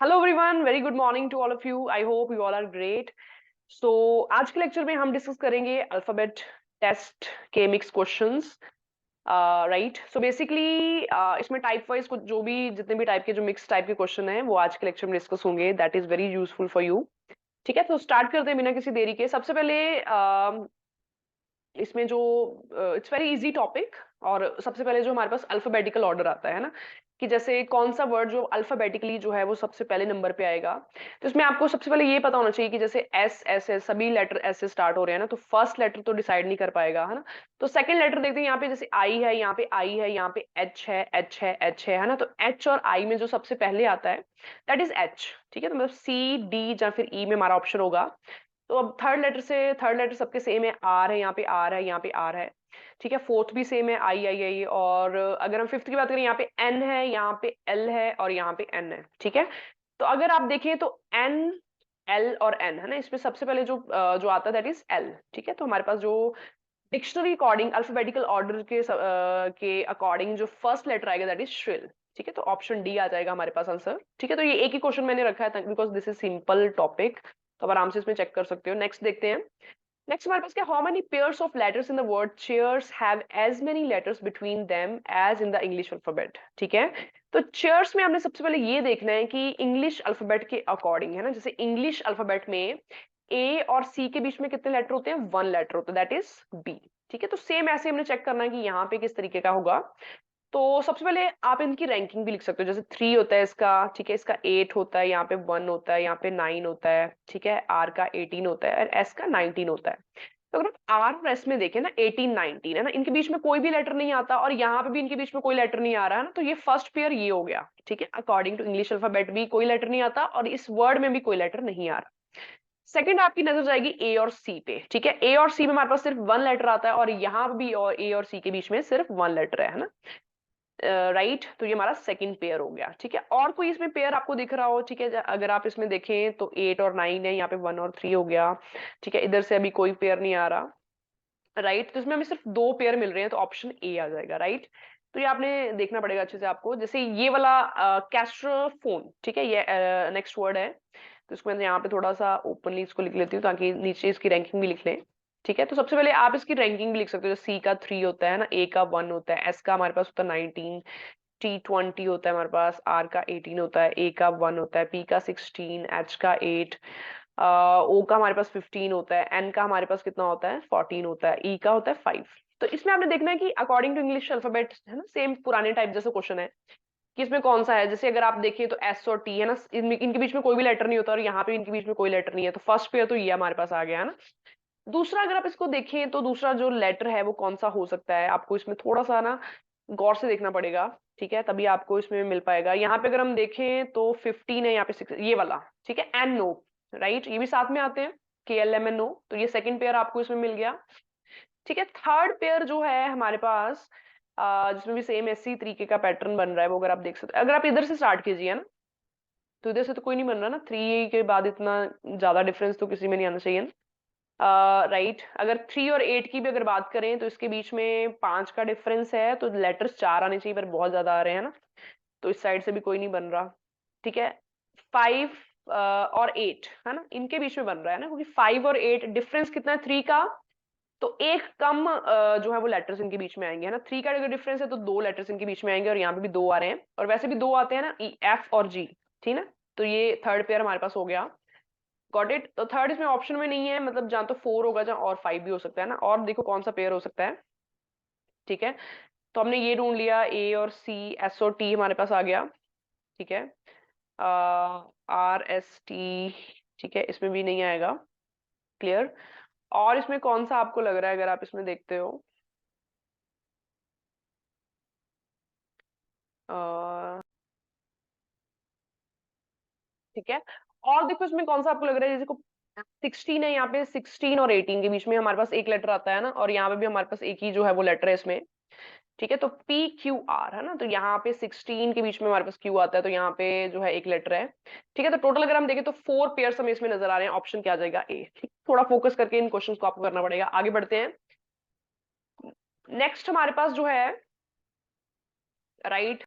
Hello everyone, very good morning to all of you. I hope you all are great. So आज के lecture में हम discuss करेंगे alphabet test के mix questions. Right, so basically इसमें type wise कुछ जो भी जितने भी टाइप के जो मिक्स टाइप के क्वेश्चन हैं वो आज के लेक्चर में डिस्कस होंगे। That is very useful for you. ठीक है, तो स्टार्ट करते हैं बिना किसी देरी के। सबसे पहले इसमें जो इट्स वेरी इजी टॉपिक। और सबसे पहले जो हमारे पास अल्फाबेटिकल ऑर्डर आता है ना, कि जैसे कौन सा वर्ड जो अल्फाबेटिकली जो है वो सबसे पहले नंबर पे आएगा। तो इसमें आपको सबसे पहले ये पता होना चाहिए कि जैसे एस एस एस सभी लेटर एस से स्टार्ट हो रहे हैं ना, तो फर्स्ट लेटर तो डिसाइड नहीं कर पाएगा, है ना। तो सेकंड लेटर देखते हैं, यहाँ पे जैसे आई है, यहाँ पे आई है, यहाँ पे एच है, एच है, एच है ना। तो एच और आई में जो सबसे पहले आता है दैट इज एच। ठीक है, तो मतलब सी डी या फिर ई में हमारा ऑप्शन होगा। तो अब थर्ड लेटर सबके सेम है, आर है, यहाँ पे आर है, यहाँ पे आर है। ठीक है, फोर्थ भी सेम है, आई आई आई। और अगर हम फिफ्थ की बात करें, यहाँ पे एन है, यहाँ पे एल है और यहाँ पे एन है। ठीक है, तो अगर आप देखें तो एन एल और एन है ना, इसमें सबसे पहले जो आता है दैट इज एल। ठीक है, तो हमारे पास जो डिक्शनरी अकॉर्डिंग अल्फाबेटिकल ऑर्डर के अकॉर्डिंग जो फर्स्ट लेटर आएगा दैट इज श्रिल। ठीक है, तो ऑप्शन डी आ जाएगा हमारे पास आंसर। ठीक है, तो ये एक ही क्वेश्चन मैंने रखा है because this is simple topic, तो आप आराम से इसमें चेक कर सकते हो। नेक्स्ट देखते हैं। नेक्स्ट हमारे पास क्या, how many pairs of letters in the word chairs have as many letters between them as in the English alphabet. ठीक है, तो चेयर्स में हमने सबसे पहले ये देखना है कि इंग्लिश अल्फाबेट के अकॉर्डिंग, है ना, जैसे इंग्लिश अल्फाबेट में ए और सी के बीच में कितने लेटर होते हैं, वन लेटर होता है, दैट इज बी। ठीक है, तो सेम ऐसे हमने चेक करना है कि यहाँ पे किस तरीके का होगा। तो सबसे पहले आप इनकी रैंकिंग भी लिख सकते हो, जैसे थ्री होता है इसका, ठीक है, इसका एट होता है, यहाँ पे वन होता है, यहाँ पे नाइन होता है। ठीक है, आर का एटीन होता है और एस का नाइनटीन होता है। तो अगर आप आर और एस में देखें ना, एटीन नाइनटीन है ना, इनके बीच में कोई भी लेटर नहीं आता और यहाँ पे भी इनके बीच में कोई लेटर नहीं आ रहा है ना, तो ये फर्स्ट पेयर ये हो गया। ठीक है, अकॉर्डिंग टू इंग्लिश अल्फाबेट भी कोई लेटर नहीं आता और इस वर्ड में भी कोई लेटर नहीं आ रहा। सेकंड आपकी नजर जाएगी ए और सी पे। ठीक है, ए और सी में हमारे पास सिर्फ वन लेटर आता है और यहाँ भी और ए और सी के बीच में सिर्फ वन लेटर है ना। राइट, तो ये हमारा सेकंड पेयर हो गया। ठीक है, और कोई इसमें पेयर आपको दिख रहा हो? ठीक है, अगर आप इसमें देखें तो एट और नाइन है, यहाँ पे वन और थ्री हो गया। ठीक है, इधर से अभी कोई पेयर नहीं आ रहा। राइट, तो इसमें हमें सिर्फ दो पेयर मिल रहे हैं, तो ऑप्शन ए आ जाएगा। राइट, तो ये आपने देखना पड़ेगा अच्छे से आपको। जैसे ये वाला कैस्ट्रोफोन, ठीक है, ये नेक्स्ट वर्ड है। तो इसको मैं यहाँ पे थोड़ा सा ओपनली इसको लिख लेती हूँ ताकि नीचे इसकी रैंकिंग भी लिख लें। ठीक है, तो सबसे पहले आप इसकी रैंकिंग भी लिख सकते हो। सी का थ्री होता है ना, ए का वन होता है, एस का हमारे पास होता है नाइनटीन, टी ट्वेंटी होता है हमारे पास, आर का एटीन होता है, ए का वन होता है, पी का सिक्सटीन, एच का एट, ओ का हमारे पास फिफ्टीन होता है, एन का हमारे पास कितना होता है, फोर्टीन होता है, ई का होता है फाइव। तो इसमें आपने देखना है कि अकॉर्डिंग टू इंग्लिश अल्फाबेट, है ना, सेम पुराने टाइप जैसे क्वेश्चन है कि इसमें कौन सा है। जैसे अगर आप देखिए तो एस और टी है ना, इनके बीच में कोई भी लेटर नहीं होता और यहाँ पे इनके बीच में कोई लेटर नहीं है, तो फर्स्ट पेयर तो ये हमारे पास आ गया है ना। दूसरा अगर आप इसको देखें तो दूसरा जो लेटर है वो कौन सा हो सकता है, आपको इसमें थोड़ा सा ना गौर से देखना पड़ेगा। ठीक है, तभी आपको इसमें मिल पाएगा। यहाँ पे अगर हम देखें तो 15 है, यहाँ पे 6 ये वाला। ठीक है, एन नो, राइट, ये भी साथ में आते हैं, के एल एम एन ओ। तो ये सेकंड पेयर आपको इसमें मिल गया। ठीक है, थर्ड पेयर जो है हमारे पास जिसमें भी सेम ऐसी तरीके का पैटर्न बन रहा है, वो अगर आप देख सकते हैं, अगर आप इधर से स्टार्ट कीजिए ना, तो इधर से तो कोई नहीं बन रहा ना, थ्री के बाद इतना ज्यादा डिफरेंस तो किसी में नहीं आना चाहिए ना। राइट, अगर थ्री और एट की भी अगर बात करें तो इसके बीच में पांच का डिफरेंस है, तो लेटर्स चार आने चाहिए पर बहुत ज्यादा आ रहे हैं ना, तो इस साइड से भी कोई नहीं बन रहा। ठीक है, फाइव और एट है ना, इनके बीच में बन रहा है ना, क्योंकि फाइव और एट डिफरेंस कितना है, थ्री का। तो एक कम जो है वो लेटर्स इनके बीच में आएंगे, है ना। थ्री का अगर डिफरेंस है तो दो लेटर्स इनके बीच में आएंगे और यहाँ पे भी दो आ रहे हैं, और वैसे भी दो आते हैं ना, एफ और जी। ठीक है ना, तो ये थर्ड पेयर हमारे पास हो गया। गॉट इट, तो थर्ड इसमें ऑप्शन में नहीं है, मतलब जहाँ तो फोर होगा जहाँ और फाइव भी हो सकता है ना। और देखो कौन सा पेयर हो सकता है। ठीक है, तो हमने ये ढूंढ लिया, ए और सी, एस और टी हमारे पास आ गया। ठीक है, आर एस टी, ठीक है, इसमें भी नहीं आएगा। क्लियर, और इसमें कौन सा आपको लग रहा है अगर आप इसमें देखते हो? ठीक है, और देखो इसमें कौन सा आपको लग रहा है, जैसे को 16 है, यहाँ पे 16 और 18 के बीच में हमारे पास एक लेटर आता है ना, और यहाँ पे भी हमारे पास एक ही जो है वो लेटर है इसमें। ठीक है, तो पी क्यू आर है ना, तो यहाँ पे 16 के बीच में हमारे पास क्यू आता है, तो यहाँ पे जो है एक लेटर है। ठीक है, तो टोटल अगर हम देखें तो फोर पेयर्स हमें इसमें नजर आ रहे हैं। ऑप्शन क्या आ जाएगा, ए। ठीक, थोड़ा फोकस करके इन क्वेश्चंस को आपको करना पड़ेगा। आगे बढ़ते हैं। नेक्स्ट हमारे पास जो है, राइट,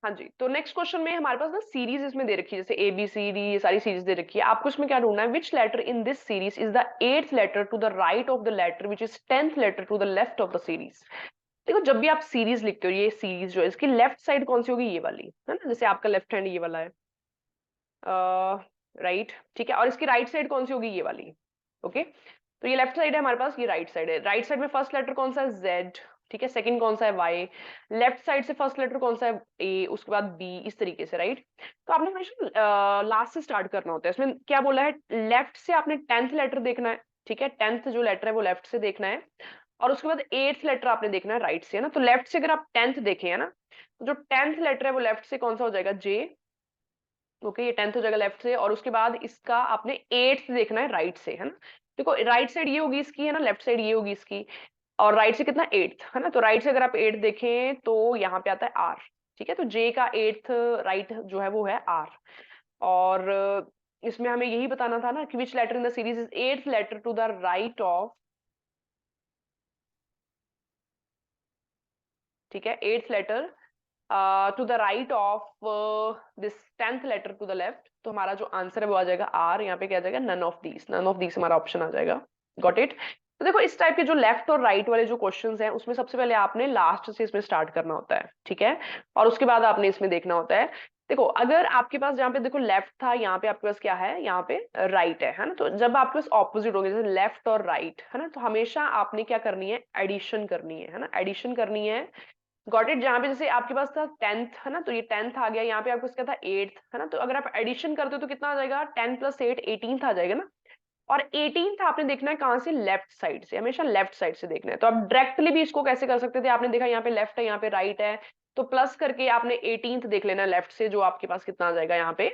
हाँ जी, तो नेक्स्ट क्वेश्चन में हमारे पास ना सीरीज इसमें दे रखी है, जैसे ए बी सी डी, ये सारी सीरीज दे रखी है। आपको इसमें क्या ढूंढना है, which letter in this series is the 8th letter to the right of the letter which is 10th letter to the left of the series. देखो जब भी आप सीरीज लिखते हो, ये सीरीज जो है इसकी लेफ्ट साइड कौन सी होगी, ये वाली है ना, जैसे आपका लेफ्ट हैंड ये वाला है, राइट, ठीक है, और इसकी राइट साइड कौन सी होगी, ये वाली। ओके, तो ये लेफ्ट साइड है हमारे पास, ये राइट साइड है। राइट साइड में फर्स्ट लेटर कौन सा है, जेड, ठीक है, सेकंड कौन सा है, वाई। लेफ्ट साइड से फर्स्ट लेटर कौन सा है, ए, उसके बाद बी, इस तरीके से, राइट। तो आपने हमेशा लास्ट से स्टार्ट करना होता है। इसमें क्या बोला है, लेफ्ट से आपने 10th लेटर देखना है, ठीक है, 10th जो लेटर है वो लेफ्ट से देखना है, और उसके बाद 8th लेटर आपने देखना है राइट से, है ना। तो लेफ्ट से अगर आप 10th देखें, है ना, तो जो 10th लेटर है वो लेफ्ट से कौन सा हो जाएगा, जे। ओके, ये 10th हो जाएगा लेफ्ट से, और उसके बाद इसका आपने 8th देखना है राइट से, है ना। देखो राइट साइड ये होगी इसकी, है ना, लेफ्ट साइड ये होगी इसकी, और राइट से कितना, 8th, है ना। तो राइट से अगर आप 8 देखें तो यहाँ पे आता है आर, ठीक है। तो जे का 8th राइट जो है वो है आर। और इसमें हमें यही बताना था ना कि which letter in the series is 8th letter to the right of, ठीक है, 8th letter to the right of this 10th letter to the left. तो हमारा जो आंसर है वो आ जाएगा आर, यहाँ पे क्या आ जाएगा, none of these, none of these हमारा ऑप्शन आ जाएगा। Got it. तो देखो इस टाइप के जो लेफ्ट और राइट वाले जो क्वेश्चंस हैं उसमें सबसे पहले आपने लास्ट से इसमें स्टार्ट करना होता है, ठीक है, और उसके बाद आपने इसमें देखना होता है। देखो अगर आपके पास जहाँ पे देखो लेफ्ट था, यहाँ पे आपके पास क्या है, यहाँ पे राइट है ना। तो जब आपके पास ऑपोजिट होंगे, जैसे लेफ्ट और राइट, है ना, तो हमेशा आपने क्या करनी है, एडिशन करनी है ना, एडिशन करनी है। Got it. जहां पे जैसे आपके पास था 10th, है ना, तो ये 10th आ गया, यहाँ पे आपको क्या था 8th, है ना। तो अगर आप एडिशन करते हो तो कितना आ जाएगा, 10 + 8 18th आ जाएगा ना। और 18th आपने देखना है कहाँ से, लेफ्ट साइड से, हमेशा लेफ्ट साइड से देखना है। तो आप डायरेक्टली भी इसको कैसे कर सकते थे, आपने देखा यहाँ पे लेफ्ट है, यहाँ पे राइट है, तो प्लस करके आपने 18th देख लेना लेफ्ट से, जो आपके पास कितना आ जाएगा, यहाँ पे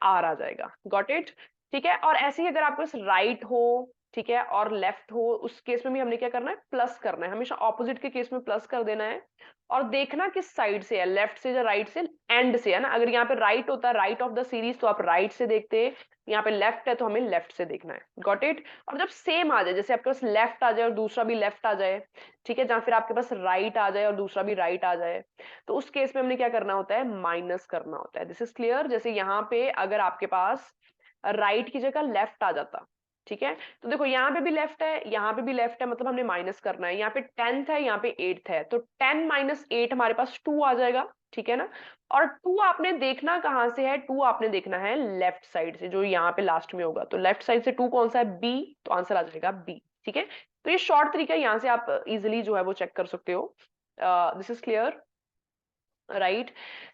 आर आ जाएगा। गॉट इट, ठीक है। और ऐसे ही अगर आपके पास राइट हो, ठीक है, और लेफ्ट हो, उस केस में भी हमने क्या करना है, प्लस करना है, हमेशा ऑपोजिट के केस में प्लस कर देना है। और देखना किस साइड से है, लेफ्ट से या राइट से, एंड से, है ना। अगर यहाँ पे राइट होता है, राइट ऑफ द सीरीज, तो आप राइट से देखते, यहाँ पे लेफ्ट है तो हमें लेफ्ट से देखना है। Got it. और जब सेम आ जाए, जैसे आपके पास लेफ्ट आ जाए और दूसरा भी लेफ्ट आ जाए, ठीक है, जहां फिर आपके पास राइट आ जाए और दूसरा भी राइट आ जाए, तो उस केस में हमने क्या करना होता है, माइनस करना होता है। This is clear. जैसे यहाँ पे अगर आपके पास राइट की जगह लेफ्ट आ जाता, ठीक है, तो देखो यहाँ पे भी लेफ्ट है, यहाँ पे भी लेफ्ट है, मतलब हमने माइनस करना है। यहाँ पे 10th है, यहाँ पे 8th है, तो 10 - 8 हमारे पास 2 आ जाएगा, ठीक है ना। और 2 आपने देखना कहाँ से है, 2 आपने देखना है लेफ्ट साइड से, जो यहाँ पे लास्ट में होगा। तो लेफ्ट साइड से 2 कौन सा है, बी, तो आंसर आ जाएगा बी, ठीक है। तो ये शॉर्ट तरीका है, यहाँ से आप इजिली जो है वो चेक कर सकते हो। दिस इज क्लियर, राइट,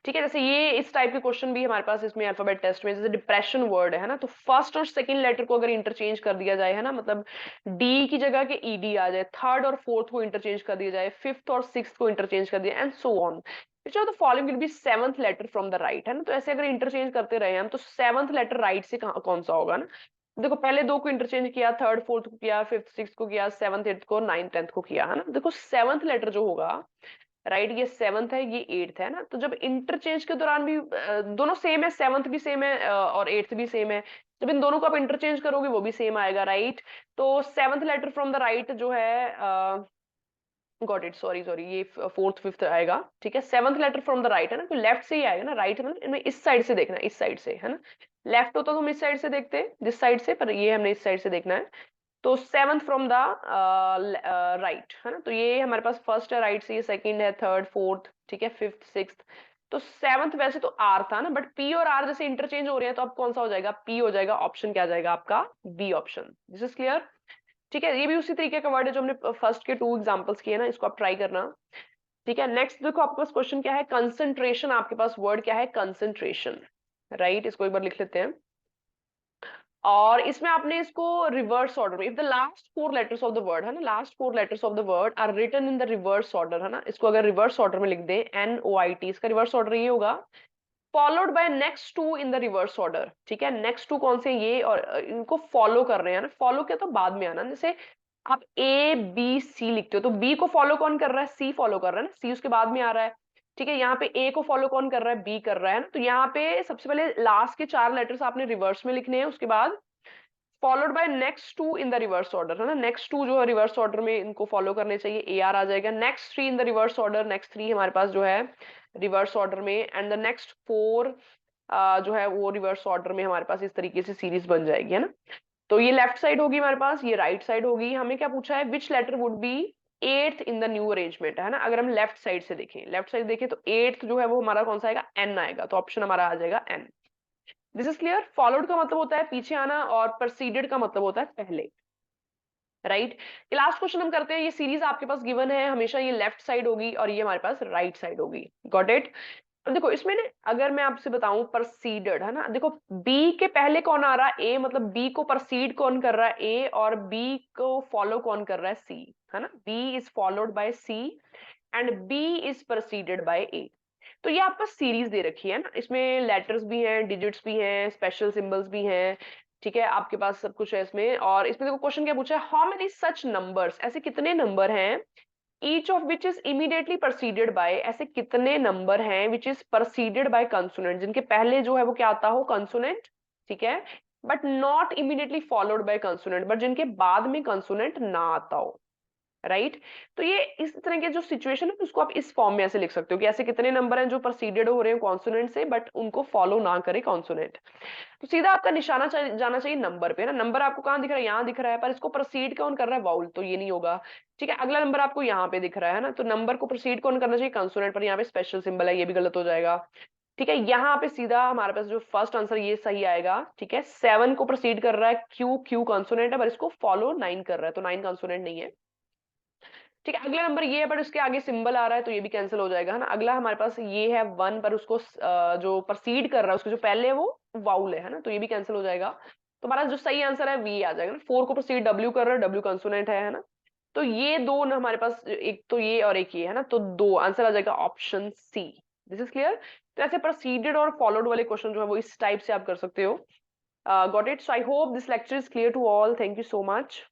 ठीक है। जैसे ये इस टाइप के क्वेश्चन भी हमारे पास इसमें अल्फाबेट टेस्ट में, जैसे डिप्रेशन वर्ड है ना, तो फर्स्ट और सेकंड लेटर को अगर इंटरचेंज कर दिया जाए, है ना, मतलब डी की जगह के ईडी आ जाए, थर्ड और फोर्थ को इंटरचेंज कर दिया जाए, फिफ्थ और सिक्स्थ को इंटरचेंज कर दिया, and so on, which of the following will be seventh letter from the right, है ना। तो ऐसे अगर इंटरचेंज करते रहे हम, तो सेवंथ लेटर राइट से कौन सा होगा ना। देखो पहले 2 को इंटरचेंज किया, थर्ड फोर्थ को किया, फिफ्थ सिक्स्थ को किया, सेवंथ एट्थ को, नाइन्थ टेंथ को किया, है ना। देखो सेवंथ लेटर जो होगा, राइट, ये सेवंथ है, ये एट्थ है ना। तो जब इंटरचेंज के दौरान भी दोनों सेम है, सेवंथ भी सेम है और एट्थ भी सेम है, जब इन दोनों को आप इंटरचेंज करोगे वो भी सेम आएगा, राइट। तो seventh letter from the right जो है, गॉट इट, सॉरी सॉरी, ये फोर्थ फिफ्थ आएगा, ठीक है। Seventh letter from the right है ना, तो लेफ्ट से ही आएगा ना, राइट मतलब इनमें इस साइड से देखना है, इस साइड से, है ना। लेफ्ट होता तो हम इस साइड से देखते, दिस साइड से, पर ये हमने इस साइड से देखना है। तो सेवंथ फ्रॉम द राइट, है ना। तो ये हमारे पास फर्स्ट है राइट से, ये सेकंड है, थर्ड फोर्थ, ठीक है, फिफ्थ सिक्स्थ। तो सेवंथ वैसे तो आर था ना, बट पी और आर जैसे इंटरचेंज हो रहे हैं, तो अब कौन सा हो जाएगा, पी हो जाएगा। ऑप्शन क्या जाएगा आपका, B option. This is clear, ठीक है। ये भी उसी तरीके का वर्ड है जो हमने फर्स्ट के 2 एग्जांपल्स किए ना, इसको आप ट्राई करना, ठीक है। नेक्स्ट देखो आपके पास क्वेश्चन क्या है, कंसंट्रेशन। आपके पास वर्ड क्या है, कंसंट्रेशन, राइट। इसको एक बार लिख लेते हैं, और इसमें आपने इसको रिवर्स ऑर्डर में, if the last 4 letters of the word, है ना, last 4 letters of the word are written in the reverse order, है ना, इसको अगर रिवर्स ऑर्डर में लिख दे, NOIT, इसका रिवर्स ऑर्डर ये होगा, followed by next 2 in the reverse order, ठीक है। नेक्स्ट 2 कौन से, ये, और इनको फॉलो कर रहे हैं ना, फॉलो क्या तो बाद में आना, जैसे आप A B C लिखते हो, तो B को फॉलो कौन कर रहा है, C फॉलो कर रहा है ना, C उसके बाद में आ रहा है, ठीक है। यहाँ पे A को फॉलो कौन कर रहा है, B कर रहा है ना। तो यहाँ पे सबसे पहले लास्ट के 4 लेटर्स आपने रिवर्स में लिखने हैं, उसके बाद followed by next two in the reverse order, है ना, नेक्स्ट टू जो है रिवर्स ऑर्डर में इनको फॉलो करने चाहिए, ए आर आ जाएगा, next three in the reverse order, next three हमारे पास जो है रिवर्स ऑर्डर में, एंड द नेक्स्ट फोर जो है वो रिवर्स ऑर्डर में हमारे पास इस तरीके से सीरीज बन जाएगी, है ना। तो ये लेफ्ट साइड होगी हमारे पास, ये राइट साइड होगी। हमें क्या पूछा है, which letter would be eighth in the new arrangement, है ना। अगर हम लेफ्ट साइड से देखें, लेफ्ट साइड देखें तो एट्थ जो है वो हमारा कौन सा आएगा, एन आएगा, तो ऑप्शन हमारा आ जाएगा N. This is clear. Followed का मतलब होता है पीछे आना और प्रोसीडेड का मतलब होता है पहले, राइट। लास्ट क्वेश्चन हम करते हैं, ये सीरीज आपके पास गिवन है, हमेशा ये लेफ्ट साइड होगी और ये हमारे पास राइट साइड होगी। Got it. अब देखो इसमें ना, अगर मैं आपसे बताऊं प्रोसीडेड, है ना, देखो बी के पहले कौन आ रहा है, ए, मतलब बी को प्रोसीड कौन कर रहा है, ए, और बी को फॉलो कौन कर रहा है, सी, है ना। B is followed by C and B is proceeded by A. तो ये आपका सीरीज दे रखी है ना, इसमें लेटर्स भी हैं, डिजिट्स भी हैं, स्पेशल सिंबल्स भी हैं, ठीक है, आपके पास सब कुछ है इसमें। और इसमें देखो क्वेश्चन क्या पूछा है, हाउ मेनी सच नंबर्स, ऐसे कितने नंबर हैं, each of which is immediately proceeded by, ऐसे कितने नंबर हैं which is proceeded by consonant, जिनके पहले जो है वो क्या आता हो, कंसोनेंट, ठीक है, but not immediately followed by consonant, but जिनके बाद में कंसोनेंट ना आता हो, राइट। तो ये इस तरह के जो सिचुएशन है उसको आप इस फॉर्म में ऐसे लिख सकते हो कि ऐसे कितने नंबर हैं जो प्रोसीडेड हो रहे हैं कॉन्सोनेंट से बट उनको फॉलो ना करे कॉन्सोनेंट। तो सीधा आपका निशाना जाना चाहिए नंबर पे ना। नंबर आपको कहाँ दिख रहा है, यहाँ दिख रहा है, पर इसको प्रोसीड कौन कर रहा है, वाउल, तो ये नहीं होगा। ठीक है, अगला नंबर आपको यहाँ पे दिख रहा है ना, तो नंबर को प्रोसीड कौन करना चाहिए, कंसोनेंट, पर यहाँ पे स्पेशल सिंबल है, ये भी गलत हो जाएगा। ठीक है, यहाँ पे सीधा हमारे पास जो फर्स्ट आंसर ये सही आएगा। ठीक है, 7 को प्रोसीड कर रहा है क्यू, क्यू कंसोनेंट है, पर इसको फॉलो 9 कर रहा है, तो 9 कंसोनेंट नहीं है। ठीक है, अगला नंबर ये है बट उसके आगे सिंबल आ रहा है, तो ये भी कैंसिल हो जाएगा, है ना। अगला हमारे पास ये है 1, पर उसको जो प्रोसीड कर रहा है उसके जो पहले है वो वाउल है ना, तो ये भी कैंसिल हो जाएगा। तो हमारा जो सही आंसर है वी आ जाएगा ना। 4 को प्रोसीड डब्ल्यू कर रहा है, डब्ल्यू कंसोनेंट है ना। तो ये दो ना हमारे पास, एक तो ये और एक ये है ना, तो दो आंसर आ जाएगा option C. This is clear. तो ऐसे प्रोसीडेड और फॉलोड वाले क्वेश्चन जो है वो इस टाइप से आप कर सकते हो। Got it. So I hope this lecture is clear to all. Thank you so much.